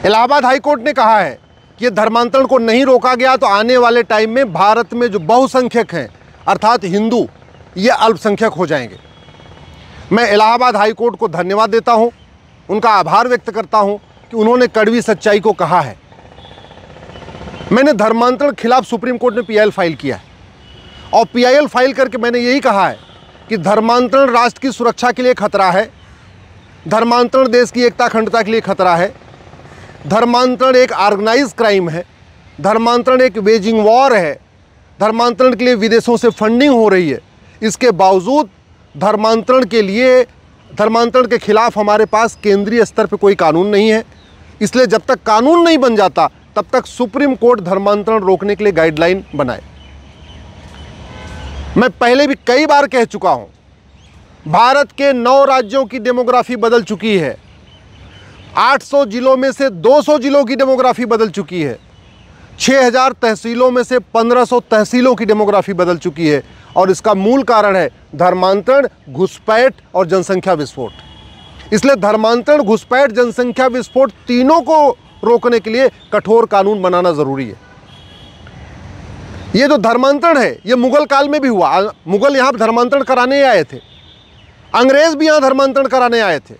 Allahabad high court ने कहा है कि धर्मांतरण को नहीं रोका गया तो आने वाले टाइम में भारत में जो बहुसंख्यक हैं अर्थात हिंदू, ये अल्पसंख्यक हो जाएंगे। मैं इलाहाबाद हाई कोर्ट को धन्यवाद देता हूं, उनका आभार व्यक्त करता हूं कि उन्होंने कड़वी सच्चाई को कहा है। मैंने धर्मांतरण खिलाफ सुप्रीम कोर्ट में PIL फाइल किया है और PIL फाइल करके मैंने यही कहा है कि धर्मांतरण राष्ट्र की सुरक्षा के लिए खतरा है, धर्मांतरण देश की एकता अखंडता के लिए खतरा है, धर्मांतरण एक ऑर्गेनाइज क्राइम है, धर्मांतरण एक वेजिंग वॉर है, धर्मांतरण के लिए विदेशों से फंडिंग हो रही है। इसके बावजूद धर्मांतरण के खिलाफ हमारे पास केंद्रीय स्तर पर कोई कानून नहीं है। इसलिए जब तक कानून नहीं बन जाता तब तक सुप्रीम कोर्ट धर्मांतरण रोकने के लिए गाइडलाइन बनाए। मैं पहले भी कई बार कह चुका हूं, भारत के 9 राज्यों की डेमोग्राफी बदल चुकी है, 800 जिलों में से 200 जिलों की डेमोग्राफी बदल चुकी है, 6000 तहसीलों में से 1500 तहसीलों की डेमोग्राफी बदल चुकी है। और इसका मूल कारण है धर्मांतरण, घुसपैठ और जनसंख्या विस्फोट। इसलिए धर्मांतरण, घुसपैठ, जनसंख्या विस्फोट तीनों को रोकने के लिए कठोर कानून बनाना जरूरी है। ये जो धर्मांतरण है ये मुगल काल में भी हुआ। मुगल यहाँ धर्मांतरण कराने आए थे, अंग्रेज भी यहाँ धर्मांतरण कराने आए थे।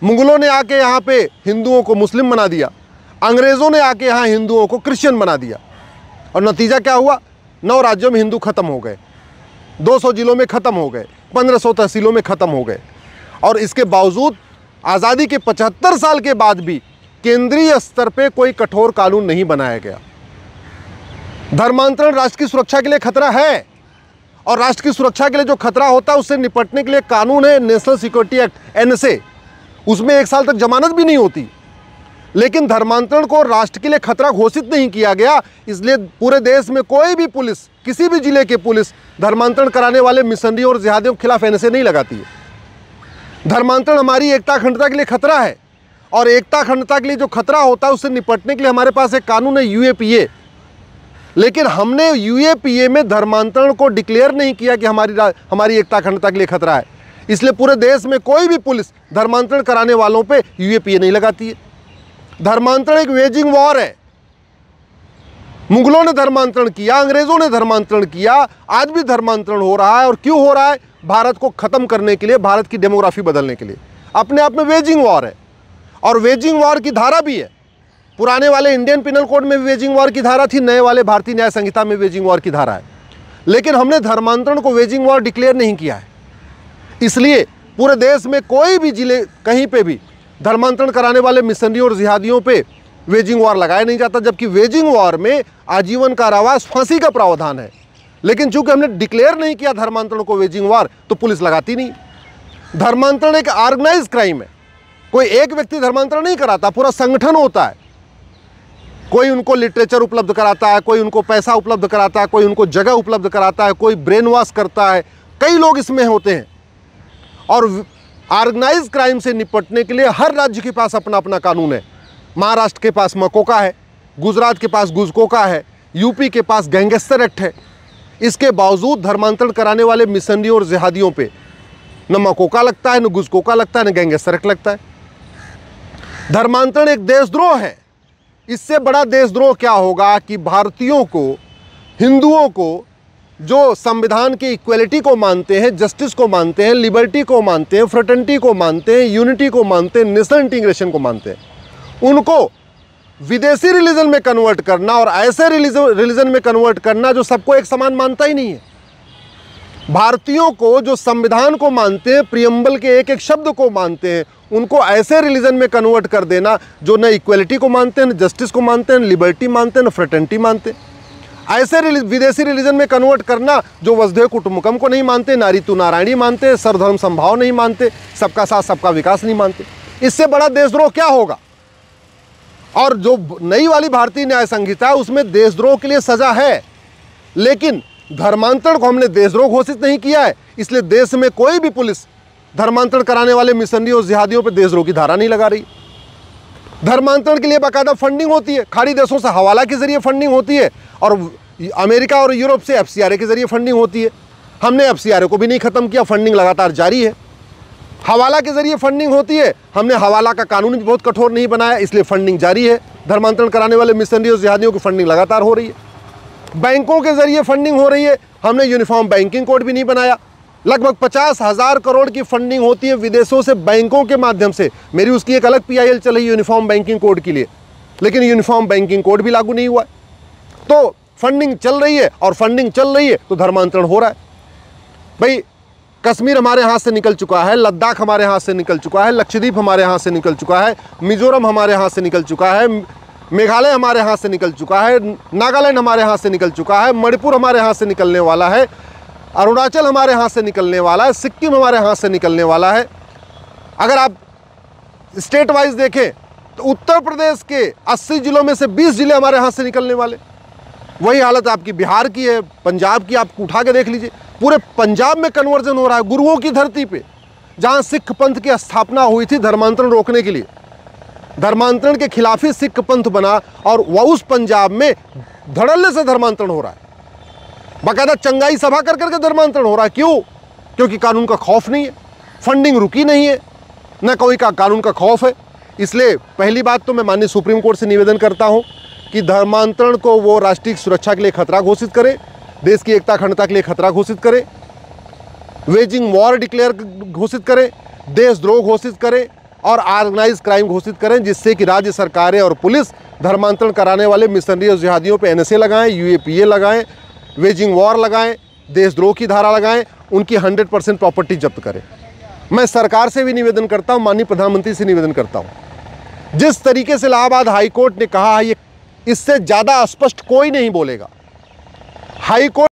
मुगलों ने आके यहाँ पे हिंदुओं को मुस्लिम बना दिया, अंग्रेज़ों ने आके यहाँ हिंदुओं को क्रिश्चियन बना दिया। और नतीजा क्या हुआ? 9 राज्यों में हिंदू खत्म हो गए, 200 जिलों में ख़त्म हो गए, 1500 तहसीलों में ख़त्म हो गए। और इसके बावजूद आज़ादी के 75 साल के बाद भी केंद्रीय स्तर पे कोई कठोर कानून नहीं बनाया गया। धर्मांतरण राष्ट्र की सुरक्षा के लिए खतरा है और राष्ट्र की सुरक्षा के लिए जो खतरा होता है उससे निपटने के लिए कानून है नेशनल सिक्योरिटी एक्ट NSA। उसमें 1 साल तक जमानत भी नहीं होती। लेकिन धर्मांतरण को राष्ट्र के लिए खतरा घोषित नहीं किया गया, इसलिए पूरे देश में कोई भी पुलिस, किसी भी जिले की पुलिस धर्मांतरण कराने वाले मिशनरियों और जिहादियों के खिलाफ NSA नहीं लगाती है। धर्मांतरण हमारी एकता अखंडता के लिए खतरा है और एकता अखंडता के लिए जो खतरा होता है उससे निपटने के लिए हमारे पास एक कानून है UAPA। लेकिन हमने UAPA में धर्मांतरण को डिक्लेयर नहीं किया कि हमारी एकता अखंडता के लिए खतरा है। इसलिए पूरे देश में कोई भी पुलिस धर्मांतरण कराने वालों पे UAPA नहीं लगाती है। धर्मांतरण एक वेजिंग वॉर है। मुगलों ने धर्मांतरण किया, अंग्रेजों ने धर्मांतरण किया, आज भी धर्मांतरण हो रहा है। और क्यों हो रहा है? भारत को खत्म करने के लिए, भारत की डेमोग्राफी बदलने के लिए। अपने आप में वेजिंग वॉर है और वेजिंग वॉर की धारा भी है। पुराने वाले इंडियन पिनल कोड में वेजिंग वॉर की धारा थी, नए वाले भारतीय न्याय संहिता में वेजिंग वॉर की धारा है। लेकिन हमने धर्मांतरण को वेजिंग वॉर डिक्लेयर नहीं किया है। इसलिए पूरे देश में कोई भी जिले, कहीं पे भी धर्मांतरण कराने वाले मिशनरियों और जिहादियों पे वेजिंग वॉर लगाया नहीं जाता। जबकि वेजिंग वॉर में आजीवन कारावास, फांसी का प्रावधान है। लेकिन चूंकि हमने डिक्लेयर नहीं किया धर्मांतरण को वेजिंग वॉर, तो पुलिस लगाती नहीं। धर्मांतरण एक ऑर्गेनाइज क्राइम है। कोई एक व्यक्ति धर्मांतरण नहीं कराता, पूरा संगठन होता है। कोई उनको लिटरेचर उपलब्ध कराता है, कोई उनको पैसा उपलब्ध कराता है, कोई उनको जगह उपलब्ध कराता है, कोई ब्रेन वॉश करता है। कई लोग इसमें होते हैं। और ऑर्गेनाइज क्राइम से निपटने के लिए हर राज्य के पास अपना अपना कानून है। महाराष्ट्र के पास मकोका है, गुजरात के पास गुजकोका है, यूपी के पास गैंगस्टर एक्ट है। इसके बावजूद धर्मांतरण कराने वाले मिशनरियों और जिहादियों पे न मकोका लगता है, न गुजकोका लगता है, न गैंगस्टर एक्ट लगता है। धर्मांतरण एक देशद्रोह है। इससे बड़ा देशद्रोह क्या होगा कि भारतीयों को, हिंदुओं को, जो संविधान की इक्वलिटी को मानते हैं, जस्टिस को मानते हैं, लिबर्टी को मानते हैं, फ्रेटर्निटी को मानते हैं, यूनिटी को मानते हैं, नेशनल इंटीग्रेशन को मानते हैं, उनको विदेशी रिलीजन में कन्वर्ट करना और ऐसे रिलीजन में कन्वर्ट करना जो सबको एक समान मानता ही नहीं है। भारतीयों को जो संविधान को मानते हैं, प्रियम्बल के एक एक शब्द को मानते हैं, उनको ऐसे रिलीजन में कन्वर्ट कर देना जो न इक्वलिटी को मानते हैं, न जस्टिस को मानते हैं, न लिबर्टी मानते हैं, न फ्रेटर्निटी मानते हैं। ऐसे विदेशी रिलीजन में कन्वर्ट करना जो वसुधैव कुटुंबकम को नहीं मानते, नारी तू नारायणी मानते, सर्वधर्म समभाव नहीं मानते, सबका साथ सबका विकास नहीं मानते। इससे बड़ा देशद्रोह क्या होगा? और जो नई वाली भारतीय न्याय संहिता है उसमें देशद्रोह के लिए सजा है, लेकिन धर्मांतरण को हमने देशद्रोह घोषित नहीं किया है। इसलिए देश में कोई भी पुलिस धर्मांतरण कराने वाले मिशनरियों और जिहादियों पर देशद्रोह की धारा नहीं लगा रही। धर्मांतरण के लिए बाकायदा फंडिंग होती है, खाड़ी देशों से हवाला के जरिए फंडिंग होती है और अमेरिका और यूरोप से FCRA के जरिए फंडिंग होती है। हमने FCRA को भी नहीं ख़त्म किया, फंडिंग लगातार जारी है। हवाला के जरिए फंडिंग होती है, हमने हवाला का कानून भी बहुत कठोर नहीं बनाया, इसलिए फंडिंग जारी है। धर्मांतरण कराने वाले मिशनरी और जिहादियों की फंडिंग लगातार हो रही है। बैंकों के जरिए फंडिंग हो रही है, हमने यूनिफॉर्म बैंकिंग कोड भी नहीं बनाया। लगभग 50,000 करोड़ की फंडिंग होती है विदेशों से बैंकों के माध्यम से। मेरी उसकी एक अलग PIL चल रही है यूनिफॉर्म बैंकिंग कोड के लिए, लेकिन यूनिफॉर्म बैंकिंग कोड भी लागू नहीं हुआ है। तो फंडिंग चल रही है, और फंडिंग चल रही है तो धर्मांतरण हो रहा है। भाई, कश्मीर हमारे हाथ से निकल चुका है, लद्दाख हमारे हाथ से निकल चुका है, लक्षद्वीप हमारे हाथ से निकल चुका है, मिजोरम हमारे हाथ से निकल चुका है, मेघालय हमारे हाथ से निकल चुका है, नागालैंड हमारे हाथ से निकल चुका है, मणिपुर हमारे हाथ से निकलने वाला है, अरुणाचल हमारे हाथ से निकलने वाला है, सिक्किम हमारे हाथ से निकलने वाला है। अगर आप स्टेट वाइज देखें तो उत्तर प्रदेश के 80 जिलों में से 20 जिले हमारे हाथ से निकलने वाले। वही हालत आपकी बिहार की है, पंजाब की, आप उठा के देख लीजिए। पूरे पंजाब में कन्वर्जन हो रहा है, गुरुओं की धरती पे, जहां सिख पंथ की स्थापना हुई थी धर्मांतरण रोकने के लिए। धर्मांतरण के खिलाफ ही सिख पंथ बना, और वह उस पंजाब में धड़ल्ले से धर्मांतरण हो रहा है। बाकायदा चंगाई सभा कर करके धर्मांतरण हो रहा है। क्यों? क्योंकि कानून का खौफ नहीं है, फंडिंग रुकी नहीं है, न कोई का कानून का खौफ है। इसलिए पहली बात तो मैं माननीय सुप्रीम कोर्ट से निवेदन करता हूं कि धर्मांतरण को वो राष्ट्रीय सुरक्षा के लिए खतरा घोषित करे, देश की एकता अखंडता के लिए खतरा घोषित करे, वेजिंग वॉर डिक्लेयर घोषित करे, देशद्रोह घोषित करे, और ऑर्गेनाइज क्राइम घोषित करें, जिससे कि राज्य सरकारें और पुलिस धर्मांतरण कराने वाले मिशनरी और जिहादियों पे NSA लगाएं, UAPA लगाएं, वेजिंग वॉर लगाएं, देशद्रोह की धारा लगाएं, उनकी 100% प्रॉपर्टी जब्त करें। मैं सरकार से भी निवेदन करता हूं, माननीय प्रधानमंत्री से निवेदन करता हूं, जिस तरीके से इलाहाबाद हाईकोर्ट ने कहा है, ये इससे ज़्यादा स्पष्ट कोई नहीं बोलेगा। हाईकोर्ट